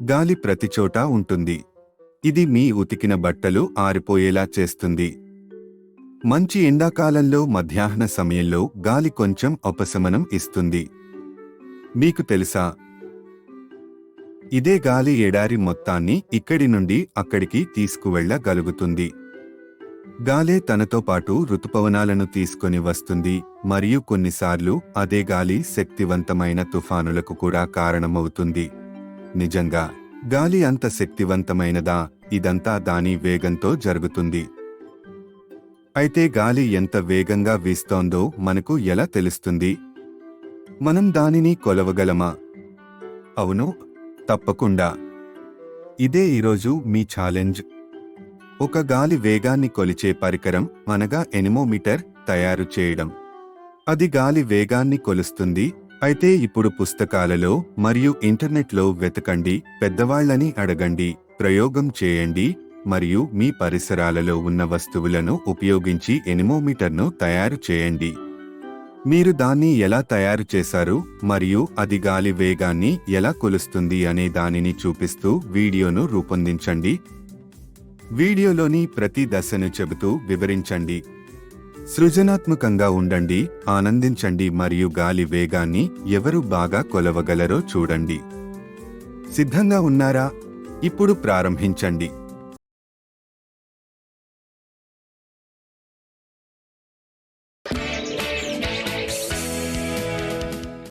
గాలి ప్రతిచోటా ఉంటుంది. ఇది మీ ఉతికిన బట్టలు ఆరిపోయేలా చేస్తుంది. మంచి ఎండాకాలంలో మధ్యాహ్న సమయంలో గాలి కొంచెం ఉపశమనం ఇస్తుంది. మీకు తెలుసా, ఇదే గాలి ఎడారి మొత్తాన్ని ఇక్కడి నుండి అక్కడికి తీసుకువెళ్ళగలుగుతుంది. గాలే తనతో పాటు ఋతుపవనాలను తీసుకొని వస్తుంది మరియు కొన్నిసార్లు అదే గాలి శక్తివంతమైన తుఫానులకు కూడా కారణమవుతుంది. నిజంగా గాలి అంత శక్తివంతమైనదా? ఇదంతా దాని వేగంతో జరుగుతుంది. అయితే గాలి ఎంత వేగంగా వీస్తోందో మనకు ఎలా తెలుస్తుంది? మనం దానిని కొలవగలమా? అవును, తప్పకుండా. ఇదే ఈరోజు మీ ఛాలెంజ్. ఒక గాలి వేగాన్ని కొలిచే పరికరం అనగా ఎనిమోమీటర్ తయారు చేయడం. అది గాలి వేగాన్ని కొలుస్తుంది. అయితే ఇప్పుడు పుస్తకాలలో మరియు ఇంటర్నెట్లో వెతకండి, పెద్దవాళ్లని అడగండి, ప్రయోగం చేయండి మరియు మీ పరిసరాలలో ఉన్న వస్తువులను ఉపయోగించి ఎనిమోమీటర్ను తయారు చేయండి. మీరు దాన్ని ఎలా తయారు చేశారు మరియు అది గాలి వేగాన్ని ఎలా కొలుస్తుంది అనే దానిని చూపిస్తూ వీడియోను రూపొందించండి. వీడియోలోని ప్రతి దశను చెబుతూ వివరించండి. సృజనాత్మకంగా ఉండండి, ఆనందించండి మరియు గాలి వేగాన్ని ఎవరు బాగా కొలవగలరో చూడండి. సిద్ధంగా ఉన్నారా? ఇప్పుడు ప్రారంభించండి.